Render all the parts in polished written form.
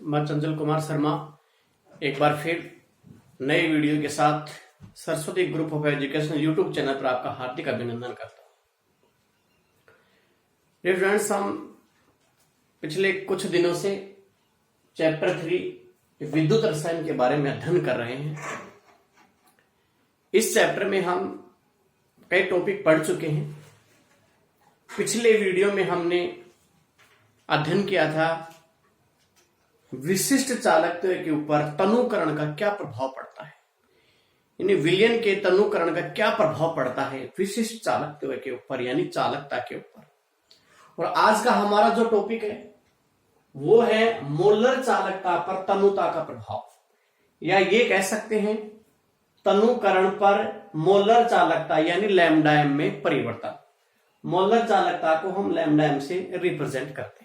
मैं चंचल कुमार शर्मा एक बार फिर नए वीडियो के साथ Saraswati group of education YouTube channel पर आपका हार्दिक अभिनंदन करता हूं। डियर फ्रेंड्स, हम पिछले कुछ दिनों से चैप्टर 3 विद्युत रसायन के बारे में अध्ययन कर रहे हैं। इस चैप्टर में हम कई टॉपिक पढ़ चुके हैं। पिछले वीडियो में हमने अध्ययन किया था विशिष्ट चालकत्व के ऊपर तनुकरण का क्या प्रभाव पड़ता है, यानी विलयन के तनुकरण का क्या प्रभाव पड़ता है विशिष्ट चालकत्व के ऊपर, यानी चालकता के ऊपर। और आज का हमारा जो टॉपिक है वो है मोलर चालकता पर तनुता का प्रभाव, या ये कह सकते हैं तनुकरण पर मोलर चालकता यानी लैम्डा एम में परिवर्तन। मोलर चालकता को हम लैम्डा एम से रिप्रेजेंट करते हैं।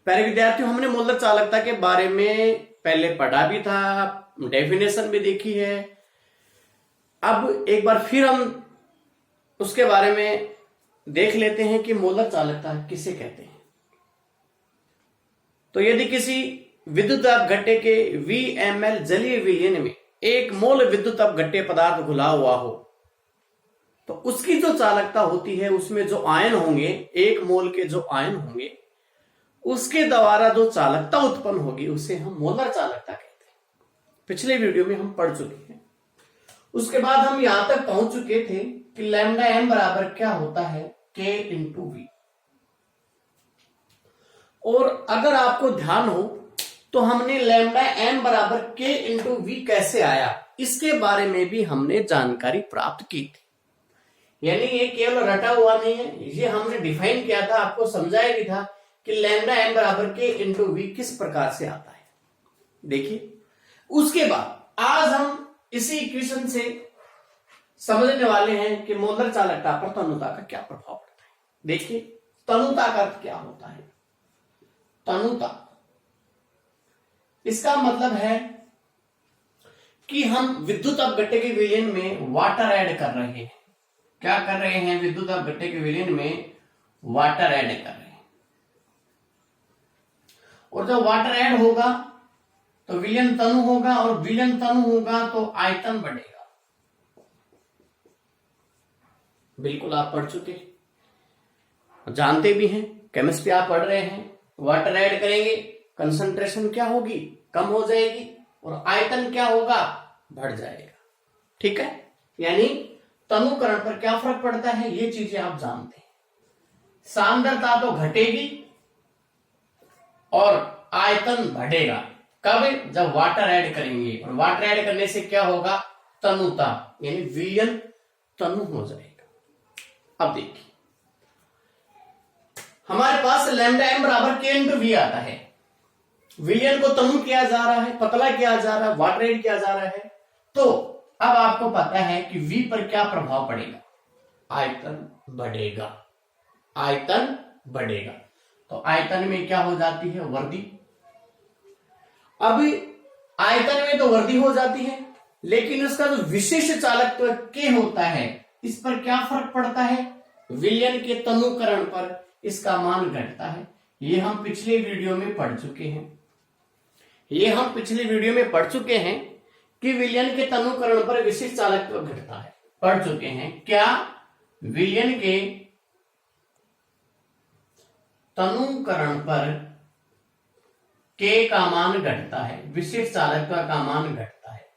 प्यारे विद्यार्थियों, हमने मोलर चालकता के बारे में पहले पढ़ा भी था, डेफिनेशन भी देखी है। अब एक बार फिर हम उसके बारे में देख लेते हैं कि मोलर चालकता किसे कहते हैं। तो यदि किसी विद्युत अपघट्य के VML जलीय विलयन में एक मोल विद्युत अपघट्य पदार्थ घुला हुआ हो तो उसकी जो चालकता होती है उसमें जो आयन होंगे, एक मोल के जो आयन होंगे उसके द्वारा जो चालकता उत्पन्न होगी उसे हम मोलर चालकता कहते हैं। पिछले वीडियो में हम पढ़ चुके हैं। उसके बाद हम यहां तक पहुंच चुके थे कि लैम्डा एम बराबर क्या होता है K × V। और अगर आपको ध्यान हो तो हमने लैम्डा एम बराबर K × V कैसे आया इसके बारे में भी हमने जानकारी प्राप्त की थी। यानी ये केवल रटा हुआ नहीं है, ये हमने डिफाइन किया था, आपको समझाया भी था कि लैम्डा एम बराबर K × V किस प्रकार से आता है। देखिए, उसके बाद आज हम इसी इक्वेशन से समझने वाले हैं कि मोलर चालकता पर तनुता का क्या प्रभाव पड़ता है। देखिए, तनुता का अर्थ क्या होता है। तनुता इसका मतलब है कि हम विद्युत अपघट्य के विलयन में वाटर ऐड कर रहे हैं। क्या कर रहे हैं? विद्युत अपघट्य के विलयन में वाटर ऐड कर रहे हैं। और जब वाटर ऐड होगा तो विलयन तनु होगा, और विलयन तनु होगा तो आयतन बढ़ेगा। बिल्कुल आप पढ़ चुके हैं, जानते भी हैं, केमिस्ट्री आप पढ़ रहे हैं। वाटर ऐड करेंगे, कंसंट्रेशन क्या होगी? कम हो जाएगी, और आयतन क्या होगा? बढ़ जाएगा। ठीक है, यानी तनुकरण पर क्या फर्क पड़ता है ये चीजें आप जानते हैं। सांद्रता तो घटेगी और आयतन बढ़ेगा। कब? जब वाटर ऐड करेंगे, और वाटर ऐड करने से क्या होगा? तनुता यानी विलयन तनु हो जाएगा। अब देखिए, हमारे पास लैम्डा एम बराबर K × V आता है। विलयन को तनु किया जा रहा है, पतला किया जा रहा है, वाटर ऐड किया जा रहा है। तो अब आपको पता है कि V पर क्या प्रभाव पड़ेगा? आयतन बढ़ेगा। आयतन बढ़ेगा तो आयतन में क्या हो जाती है? वृद्धि। अब आयतन में तो वृद्धि हो जाती है, लेकिन उसका जो विशिष्ट चालकत्व K होता है इस पर क्या फर्क पड़ता है? विलयन के तनुकरण पर इसका मान घटता है। ये हम पिछले वीडियो में पढ़ चुके हैं कि विलयन के तनुकरण पर विशिष्ट चालकत्व घटता है। पढ़ चुके हैं क्या? विलयन के तनुकरण पर K का मान घटता है, विशिष्ट चालकत्व का मान घटता है।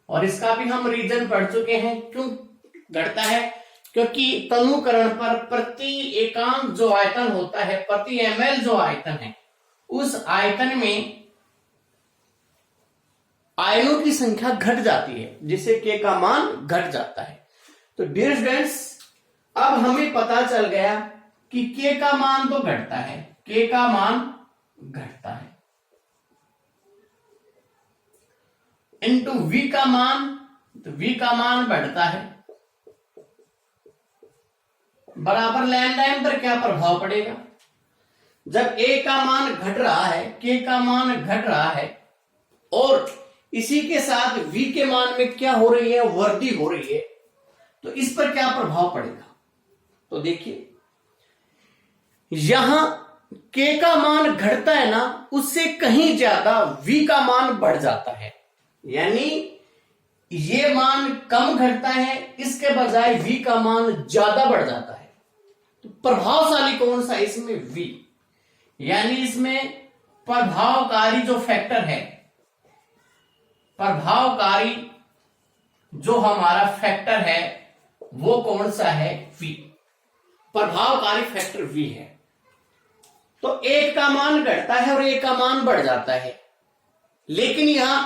और इसका भी हम रीजन पढ़ चुके हैं। क्यों घटता है? क्योंकि तनुकरण पर प्रति एकांक जो आयतन होता है, प्रति ml जो आयतन है, उस आयतन में आयनों की संख्या घट जाती है, जिससे K का मान घट जाता है। तो डियर स्टूडेंट्स, अब हमें पता चल गया कि K का मान तो घटता है, K का मान घटता है, इनटू V का मान, तो V का मान बढ़ता है, बराबर लैम्डा एम पर क्या प्रभाव पड़ेगा? जब A का मान घट रहा है, K का मान घट रहा है, और इसी के साथ V के मान में क्या हो रही है? वृद्धि हो रही है। तो इस पर क्या प्रभाव पड़ेगा? तो देखिए, यहां K का मान घटता है ना, उससे कहीं ज्यादा V का मान बढ़ जाता है। यानी ये मान कम घटता है, इसके बजाय V का मान ज्यादा बढ़ जाता है। तो प्रभावशाली कौन सा? इसमें V। यानी इसमें प्रभावकारी जो फैक्टर है, प्रभावकारी जो हमारा फैक्टर है वो कौन सा है? V। प्रभावकारी फैक्टर V है। तो एक का मान घटता है और एक का मान बढ़ जाता है, लेकिन यहां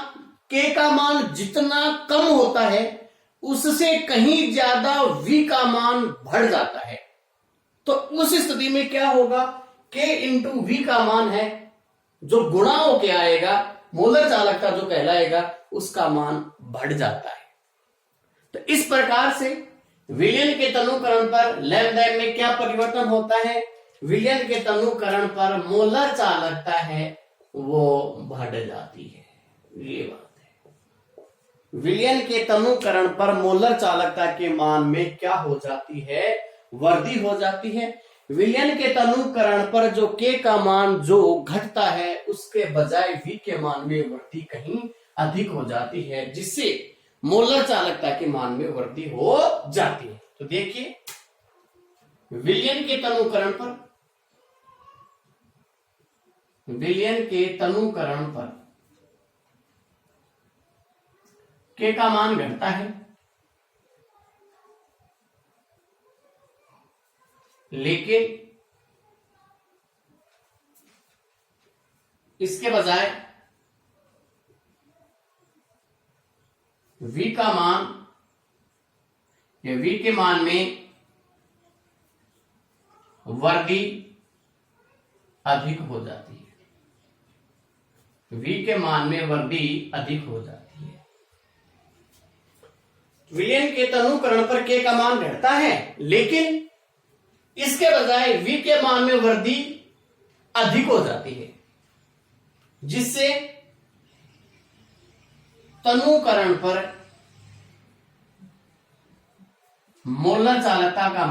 K का मान जितना कम होता है उससे कहीं ज्यादा V का मान बढ़ जाता है। तो उस स्थिति में क्या होगा? K इंटू V का मान है जो गुणा होके आएगा, मोलर चालकता जो कहलाएगा, उसका मान बढ़ जाता है। तो इस प्रकार से विलयन के तनुकरण पर लैम्ब्डा में क्या परिवर्तन होता है? विलयन के तनुकरण पर मोलर चालकता है वो बढ़ जाती है। ये बात है। विलयन के तनुकरण पर मोलर चालकता के मान में क्या हो जाती है? वृद्धि हो जाती है। विलयन के तनुकरण पर जो K का मान जो घटता है उसके बजाय V के मान में वृद्धि कहीं अधिक हो जाती है, जिससे मोलर चालकता के मान में वृद्धि हो जाती है। तो देखिए, विलयन के तनुकरण पर K का मान घटता है, लेकिन इसके बजाय V का मान या V के मान में वृद्धि अधिक हो जाती है। V के मान में वृद्धि अधिक हो जाती है। विलयन के तनुकरण पर K का मान घटता है, लेकिन इसके बजाय V के मान में वृद्धि अधिक हो जाती है, जिससे तनुकरण पर मोलर चालकता का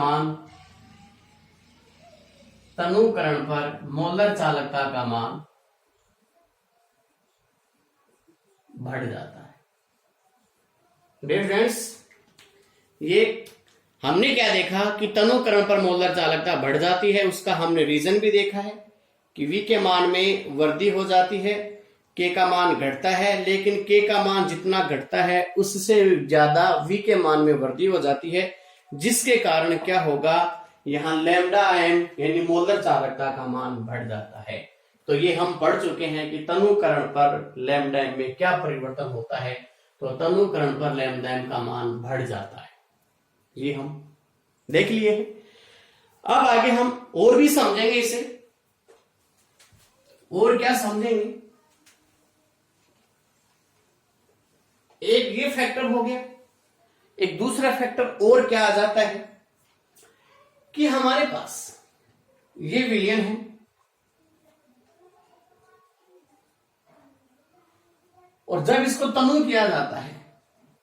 मान बढ़ जाता है। डियर फ्रेंड्स, ये हमने क्या देखा कि तनुकरण पर मोलर चालकता बढ़ जाती है, उसका हमने रीजन भी देखा है कि V के मान में वृद्धि हो जाती है, K का मान घटता है, लेकिन K का मान जितना घटता है उससे ज्यादा V के मान में वृद्धि हो जाती है, जिसके कारण क्या होगा? यहां लैम्डा m यानी मोलर चालकता का मान बढ़ जाता है। तो ये हम पढ़ चुके हैं कि तनुकरण पर लैम्डा m में क्या परिवर्तन होता है। तो तनुकरण पर लैम्डा m का मान बढ़ जाता है, ये हम देख लिए हैं। अब आगे हम और भी समझेंगे इसे। और क्या समझेंगे? एक ये फैक्टर हो गया, एक दूसरा फैक्टर और क्या आ जाता है कि हमारे पास ये विलयन है और जब इसको तनु किया जाता है,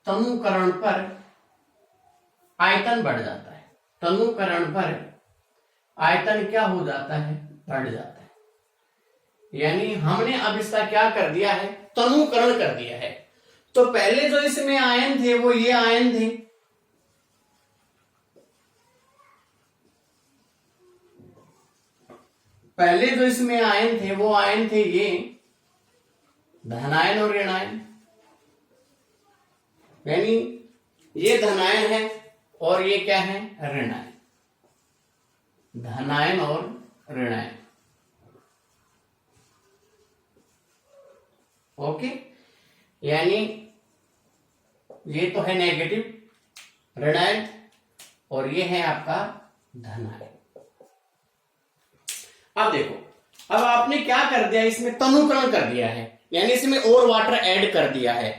तनुकरण पर आयतन बढ़ जाता है। तनुकरण पर आयतन क्या हो जाता है? बढ़ जाता है। यानी हमने अब इसका क्या कर दिया है? तनुकरण कर दिया है। तो पहले जो इसमें आयन थे वो ये आयन थे, पहले जो इसमें आयन थे वो आयन थे ये धनायन और ऋणायन। यानी ये धनायन है और ये क्या है? ऋणायन। धनायन और ऋणायन। ओके, यानी ये तो है नेगेटिव ऋणायन और ये है आपका धनायन। अब देखो, अब आपने क्या कर दिया? इसमें तनुकरण कर दिया है, यानी इसमें और वाटर ऐड कर दिया है।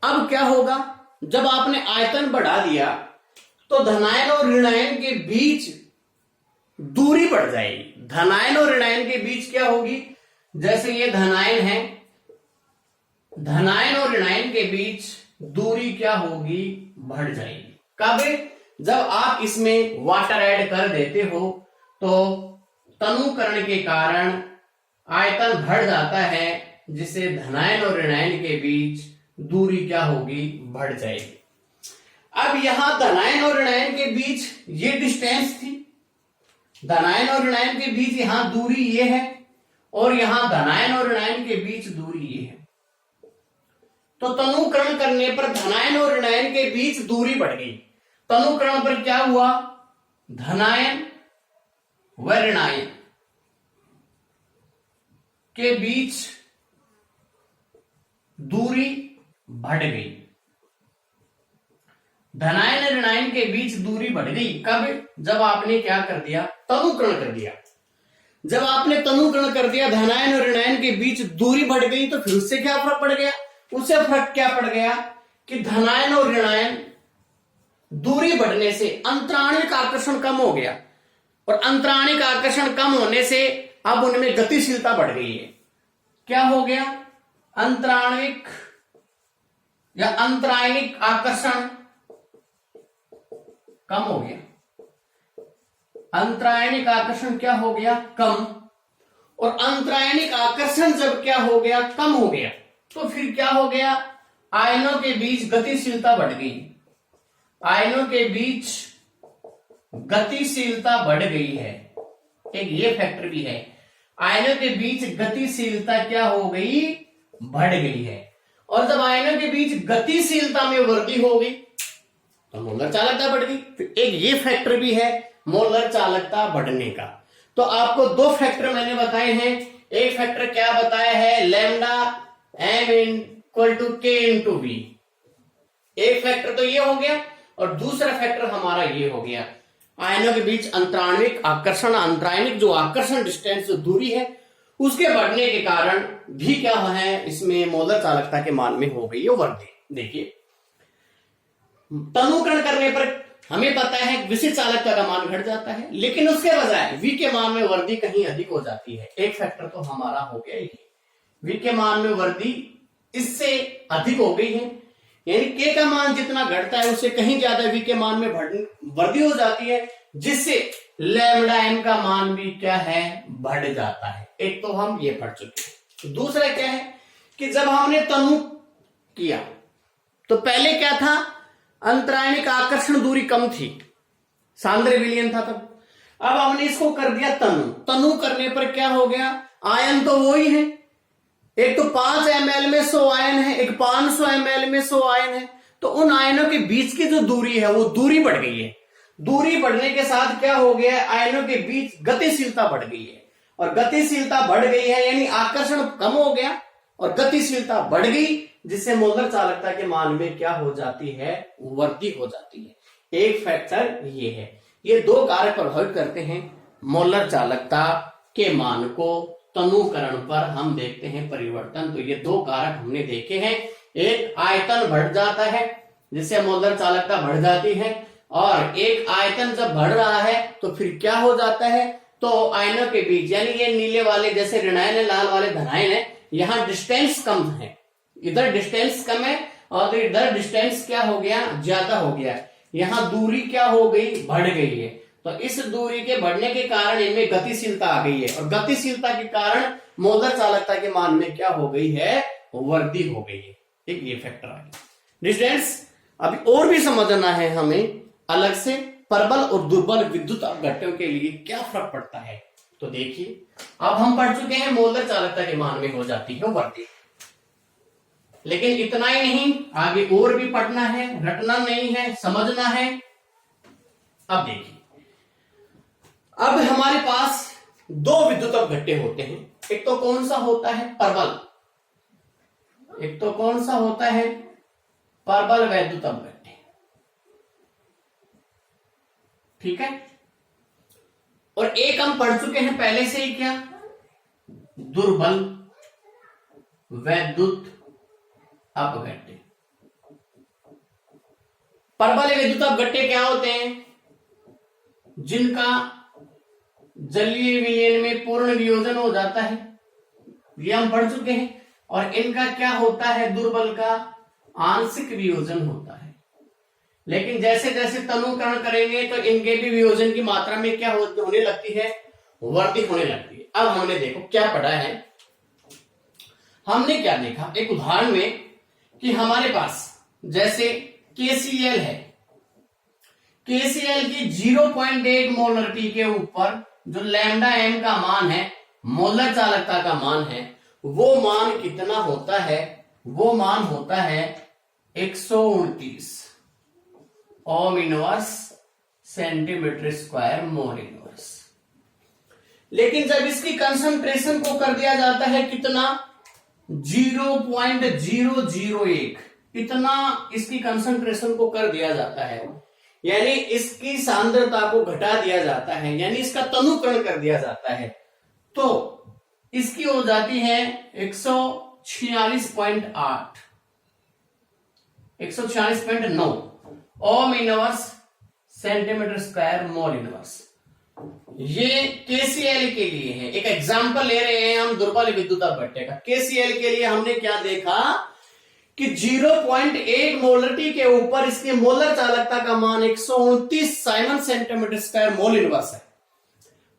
अब क्या होगा? जब आपने आयतन बढ़ा दिया तो धनायन और ऋणायन के बीच दूरी बढ़ जाएगी। धनायन और ऋणायन के बीच क्या होगी? जैसे ये धनायन है, धनायन और ऋणायन के बीच दूरी क्या होगी? बढ़ जाएगी। कब? जब आप इसमें वाटर ऐड कर देते हो तो तनुकरण के कारण आयतन बढ़ जाता है, जिससे धनायन और ऋणायन के बीच दूरी क्या होगी, बढ़ जाएगी। अब यहां धनायन और ऋणायन के बीच ये डिस्टेंस थी, धनायन और ऋणायन के बीच यहां दूरी ये है, और यहां धनायन और ऋणायन के बीच दूरी ये है। तो तनुकरण करने पर धनायन और ऋणायन के बीच दूरी बढ़ गई। तनुकरण पर क्या हुआ, धनायन व ऋणायन के बीच दूरी बढ़ गई। धनायन ऋणायन के बीच दूरी बढ़ गई कब, जब आपने क्या कर दिया, तनुकरण कर दिया। जब आपने तनुकरण कर दिया, धनायन और ऋणायन के बीच दूरी बढ़ गई, तो फिर उससे क्या फर्क पड़ गया, उससे फर्क क्या पड़ गया कि धनायन और ऋणायन दूरी बढ़ने से अंतराणिक आकर्षण कम हो गया, और अंतराणिक आकर्षण कम होने से अब उनमें गतिशीलता बढ़ गई है। क्या हो गया, अंतराणिक या अंतरायनिक आकर्षण कम हो गया। अंतरायनिक आकर्षण क्या हो गया, कम। और अंतरायनिक आकर्षण जब क्या हो गया, कम हो गया, तो फिर क्या हो गया, आयनों के बीच गतिशीलता बढ़ गई। आयनों के बीच गतिशीलता बढ़ गई है, एक ये फैक्टर भी है। आयनों के बीच गतिशीलता क्या हो गई, बढ़ गई है। और जब आयनों के बीच गतिशीलता में वृद्धि हो गई तो मोलर चालकता बढ़ गई। तो एक ये फैक्टर भी है मोलर चालकता बढ़ने का। तो आपको दो फैक्टर मैंने बताए हैं। एक फैक्टर क्या बताया है, लैम्डा एम इक्वल टू के इंटू वी। एक फैक्टर तो ये हो गया, और दूसरा फैक्टर हमारा ये हो गया, आयनों के बीच अंतराणिक आकर्षण, अंतरायनिक जो आकर्षण डिस्टेंस, जो दूरी है, उसके बढ़ने के कारण भी क्या है, इसमें मोलर चालकता के मान में हो गई है वृद्धि। देखिए, तनुकरण करने पर हमें पता है विशिष्ट चालकता का मान घट जाता है, लेकिन उसके बजाय वी के मान में वृद्धि कहीं अधिक हो जाती है। एक फैक्टर तो हमारा हो गया ही, वी के मान में वृद्धि इससे अधिक हो गई है, यानी के का मान जितना घटता है उससे कहीं ज्यादा वी के मान में वृद्धि हो जाती है, जिससे लैम्डा एम का मान भी क्या है, बढ़ जाता है। एक तो हम ये पढ़ चुके हैं। दूसरा क्या है कि जब हमने तनु किया तो पहले क्या था, अंतरायनिक आकर्षण दूरी कम थी, सांद्र विलयन था तब। अब हमने इसको कर दिया तनु। तनु करने पर क्या हो गया, आयन तो वो ही है, एक तो 5 ml में 100 आयन है, एक 500 ml में 100 आयन है। तो उन आयनों के बीच की जो दूरी है वो दूरी बढ़ गई है। दूरी बढ़ने के साथ क्या हो गया, आयनों के बीच गतिशीलता बढ़ गई है, और गतिशीलता बढ़ गई है यानी आकर्षण कम हो गया और गतिशीलता बढ़ गई, जिससे मोलर चालकता के मान में क्या हो जाती है, वृद्धि हो जाती है। एक फैक्टर ये है। ये दो कारक प्रभावित करते हैं मोलर चालकता के मान को। तनुकरण पर हम देखते हैं परिवर्तन। तो ये दो कारक हमने देखे हैं। एक आयतन बढ़ जाता है जिससे मोलर चालकता बढ़ जाती है, और एक आयतन जब बढ़ रहा है तो फिर क्या हो जाता है, तो आयनों के बीच, यानी ये नीले वाले जैसे ऋणायन है, लाल वाले धनायन है, यहां डिस्टेंस कम है, इधर डिस्टेंस कम है और इधर डिस्टेंस क्या हो गया, ज्यादा हो गया। यहां दूरी क्या हो गई, बढ़ गई है। तो इस दूरी के बढ़ने के कारण इनमें गतिशीलता आ गई है, और गतिशीलता के कारण मोलर चालकता के मान में क्या हो गई है, वृद्धि हो गई है। एक ये फैक्टर आ गया। डिस्टेंस अभी और भी समझना है हमें अलग से, प्रबल और दुर्बल विद्युत अपघट्टों के लिए क्या फर्क पड़ता है। तो देखिए, अब हम पढ़ चुके हैं मोलर चालकता के मान में हो जाती है वृद्धि, लेकिन इतना ही नहीं, आगे और भी पढ़ना है, रटना नहीं है, समझना है। अब देखिए, अब हमारे पास दो विद्युत अपघट्टे होते हैं। एक तो कौन सा होता है, प्रबल, एक तो कौन सा होता है, प्रबल विद्युत अपघट्टे, ठीक है। और एक हम पढ़ चुके हैं पहले से ही, क्या, दुर्बल विद्युत अपघट्टे। प्रबल विद्युत अपघट्टे क्या होते हैं, जिनका जलीय विलयन में पूर्ण वियोजन हो जाता है, ये हम पढ़ चुके हैं। और इनका क्या होता है, दुर्बल का आंशिक वियोजन होता है। लेकिन जैसे जैसे तनुकरण करेंगे तो इनके भी वियोजन की मात्रा में क्या होने लगती है, वर्दी होने लगती है। अब हमने देखो क्या पढ़ा है, हमने क्या देखा एक उदाहरण में कि हमारे पास जैसे KCl है, KCl की 0.8 मोलरिटी के ऊपर जो लैम्डा m का मान है, मोलर चालकता का मान है, वो मान कितना होता है, वो मान होता है 129 ohm inverse centimetre square mole inverse. लेकिन जब इसकी कंसंट्रेशन को कर दिया जाता है कितना, 0.001, इतना इसकी कंसंट्रेशन को कर दिया जाता है, यानी इसकी सांद्रता को घटा दिया जाता है, यानी इसका तनुकरण कर दिया जाता है, तो इसकी हो जाती है 146.8 146.9 ohm inverse centimetre square mole inverse. ये KCl के लिए है, एक एग्जांपल ले रहे हैं हम दुर्बल विद्युत अपघट्य का। KCl के लिए हमने क्या देखा कि 0.8 मोलरिटी के ऊपर इसके मोलर चालकता का मान 129 Simon centimetre square mole inverse है,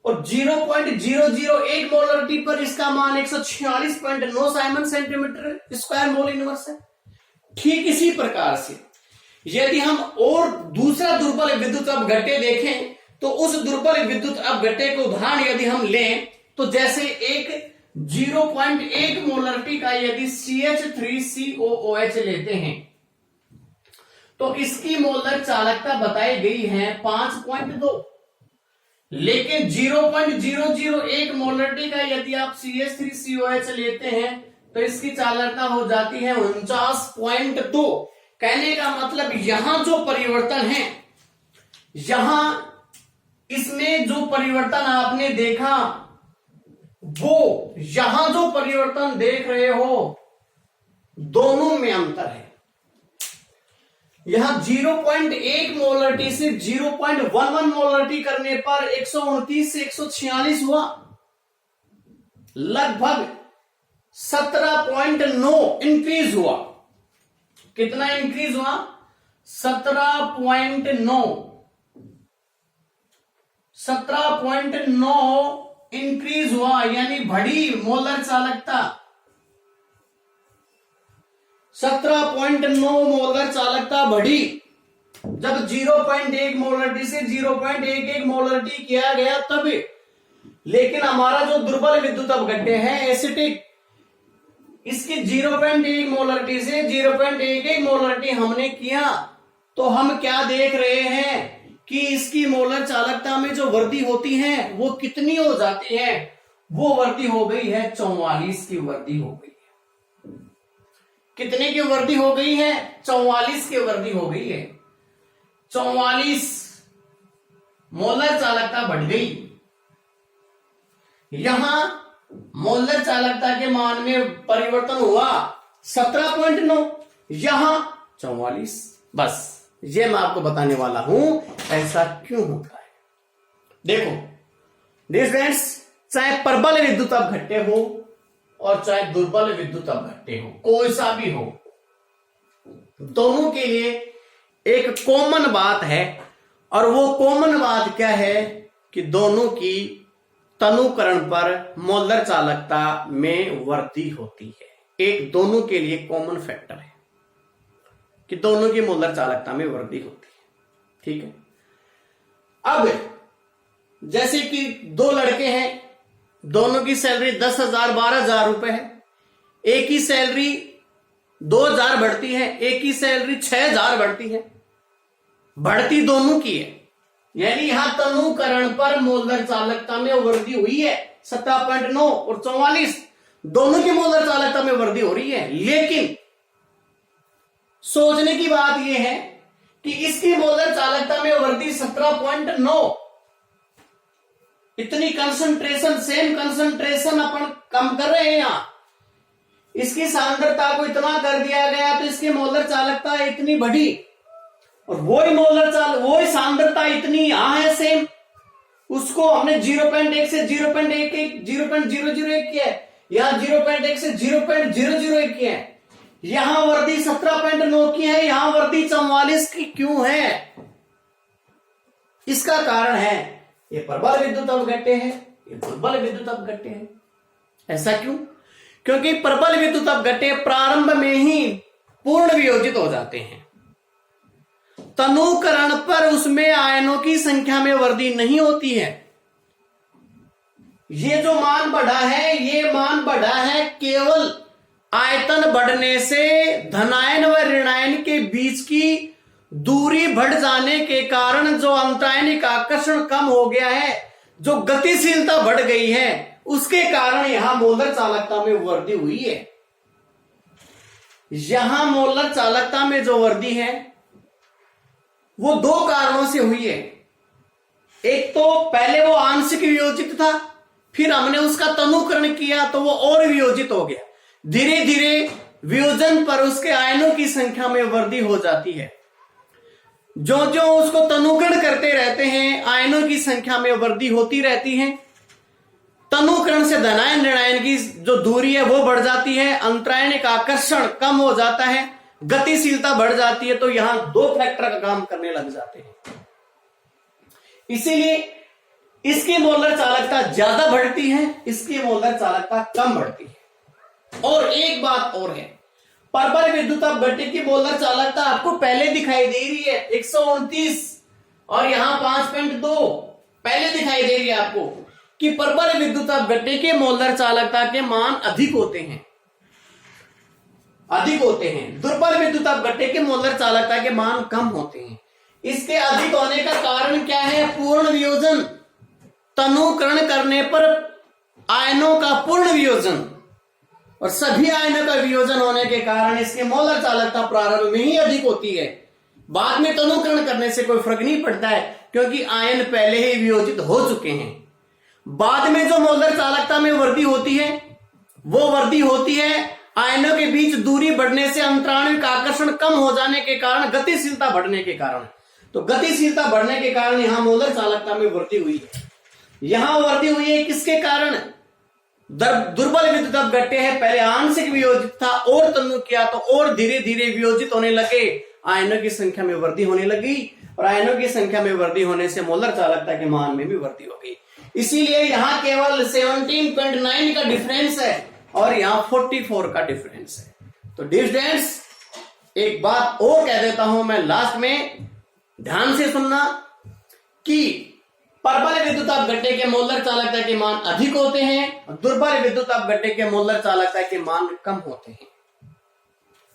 और 0.001 मोलरिटी पर इसका मान 146.9 Simon centimetre square mole inverse है। ठीक इसी प्रकार से यदि हम और दूसरा दुर्बल विद्युत अपघट्य देखें, तो उस दुर्बल विद्युत अपघट्य को उदाहरण यदि हम लें, तो जैसे एक 0.1 मोलरिटी का यदि CH3COOH लेते हैं, तो इसकी मोलर चालकता बताई गई है 5.2, लेकिन 0.001 मोलरिटी का यदि आप CH3COH लेते हैं तो इसकी चालकता हो जाती है 49.2। कहने का मतलब यहां जो परिवर्तन है, यहां इसमें जो परिवर्तन आपने देखा, वो यहां जो परिवर्तन देख रहे हो, दोनों में अंतर है। यहां 0.1 मोलरिटी से 0.11 मोलरिटी करने पर 129 से 146 हुआ, लगभग 17.9 इंक्रीज हुआ। कितना इंक्रीज हुआ, 17.9 इंक्रीज हुआ, यानी बढ़ी मोलर चालकता। 17.9 मोलर चालकता बढ़ी जब 0.1 मोलरिटी से 0.11 मोलरिटी किया गया तब। लेकिन हमारा जो दुर्बल विद्युत अपघट्य है एसिटिक, इसकी 0.1 मोलरिटी से 0.11 मोलरिटी हमने किया, तो हम क्या देख रहे हैं कि इसकी मोलर चालकता में जो वृद्धि होती है वो कितनी हो जाती है, वो वृद्धि हो गई है 44 की वृद्धि हो गई है। कितने की वृद्धि हो गई है, 44 की वृद्धि हो गई है। 44 मोलर चालकता बढ़ गई। यहां मोलर चालकता के मान में परिवर्तन हुआ 17.9, यहां 44। बस ये मैं आपको बताने वाला हूं ऐसा क्यों होता है। देखो डियर फ्रेंड्स, चाहे प्रबल विद्युत अपघट्य हो और चाहे दुर्बल विद्युत अपघट्य हो, कोई सा भी हो, दोनों के लिए एक कॉमन बात है, और वो कॉमन बात क्या है कि दोनों की तनुकरण पर मोलर चालकता में वृद्धि होती है। एक दोनों के लिए कॉमन फैक्टर है कि दोनों की मोलर चालकता में वृद्धि होती है। ठीक है, अब जैसे कि दो लड़के हैं, दोनों की सैलरी 10,000 12,000 रुपए है, एक ही सैलरी 2,000 बढ़ती है, एक ही सैलरी 6,000 बढ़ती है, बढ़ती दोनों की है, यानी यहां तनुकरण पर मोलर चालकता में वृद्धि हुई है। 17.9 और 44 दोनों की मोलर चालकता में वृद्धि हो रही है। लेकिन सोचने की बात यह है कि इसकी मोलर चालकता में वृद्धि 17.9, इतनी कंसंट्रेशन, सेम कंसंट्रेशन अपन कम कर रहे हैं यहां, इसकी सांद्रता को इतना कर दिया गया तो इसकी मोलर चालकता इतनी बढ़ी, और वही सांद्रता इतनी यहां है सेम, उसको हमने 0.1 से 0.11 0.001 किया है, यहां 0.1 से 0.001 किया है। यहां वृद्धि 17.9 की है, यहां वृद्धि 44 की क्यों है? इसका कारण है ये प्रबल विद्युत अपघट्य है, ये दुर्बल विद्युत अपघट्य है। ऐसा क्यों? क्योंकि प्रबल विद्युत अपघट्य प्रारंभ में ही पूर्ण वियोजित हो जाते हैं। तनुकरण पर उसमें आयनों की संख्या में वृद्धि नहीं होती है। ये जो मान बढ़ा है, ये मान बढ़ा है केवल आयतन बढ़ने से धनायन व ऋणायन के बीच की दूरी बढ़ जाने के कारण जो अंतरायनिक आकर्षण कम हो गया है, जो गतिशीलता बढ़ गई है, उसके कारण यहां मोलर चालकता में वृद्धि हुई है। यहां मोलर चालकता में जो वृद्धि है वो दो कारणों से हुई है। एक तो पहले वो आंशिक वियोजित था, फिर हमने उसका तनुकरण किया तो वो और वियोजित हो गया। धीरे धीरे वियोजन पर उसके आयनों की संख्या में वृद्धि हो जाती है। जो जो उसको तनुकरण करते रहते हैं, आयनों की संख्या में वृद्धि होती रहती है। तनुकरण से धनायन ऋणायन की जो दूरी है वो बढ़ जाती है, अंतरायनिक आकर्षण कम हो जाता है, गतिशीलता बढ़ जाती है। तो यहां दो फैक्टर का काम करने लग जाते हैं। इसीलिए इसकी मोलर चालकता ज्यादा बढ़ती है, इसकी मोलर चालकता कम बढ़ती है। और एक बात और है, प्रबल विद्युत अपघट्य की मोलर चालकता आपको पहले दिखाई दे रही है 129 और यहां 5.2 पहले दिखाई दे रही है आपको कि प्रबल विद्युत अपघट्य के मोलर चालकता के मान अधिक होते हैं। दुर्बल विद्युत अपघट्य के मोलर चालकता के मान कम होते हैं। इसके अधिक होने का कारण क्या है? पूर्ण वियोजन। तनुकरण करने पर आयनों का पूर्ण वियोजन और सभी आयनों का वियोजन होने के कारण इसकी मोलर चालकता प्रारंभ में ही अधिक होती है। बाद में तनुकरण करने से कोई फर्क नहीं पड़ता है, क्योंकि आयन पहले ही वियोजित हो चुके हैं। बाद में जो मोलर चालकता में वृद्धि होती है वो वृद्धि होती है आयनों के बीच दूरी बढ़ने से, अंतराणविक आकर्षण कम हो जाने के कारण, गतिशीलता बढ़ने के कारण। तो गतिशीलता बढ़ने के कारण यहां मोलर चालकता में वृद्धि हुई है। यहां वृद्धि हुई है किसके कारण? दुर्बल विद्युत अपघट्य है, पहले आंशिक वियोजित था और तनु किया तो और धीरे धीरे वियोजित होने लगे, आयनों की संख्या में वृद्धि होने लगी और आयनों की संख्या में वृद्धि होने से मोलर चालकता के मान में भी वृद्धि हो गई। इसीलिए यहां केवल 17.9 का डिफरेंस है और यहां 44 का डिफरेंस है। तो डिफरेंस, एक बात और कह देता हूं मैं लास्ट में, ध्यान से सुनना कि प्रबल विद्युत अपघट्य के मोलर चालकता के मान अधिक होते हैं और दुर्बल विद्युत अपघट्य के मोलर चालकता के मान कम होते हैं।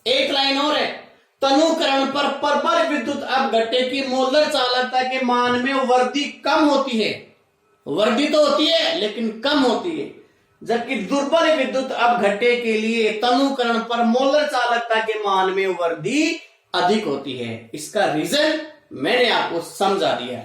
एक लाइन और है, तनुकरण पर प्रबल विद्युत अपघट्य की मोलर चालकता के मान में वृद्धि कम होती है। वृद्धि तो होती है लेकिन कम होती है, जबकि दुर्बल विद्युत अपघट्य के लिए तनुकरण पर मोलर चालकता के मान में वृद्धि अधिक होती है। इसका रीजन मैंने आपको समझा दिया है।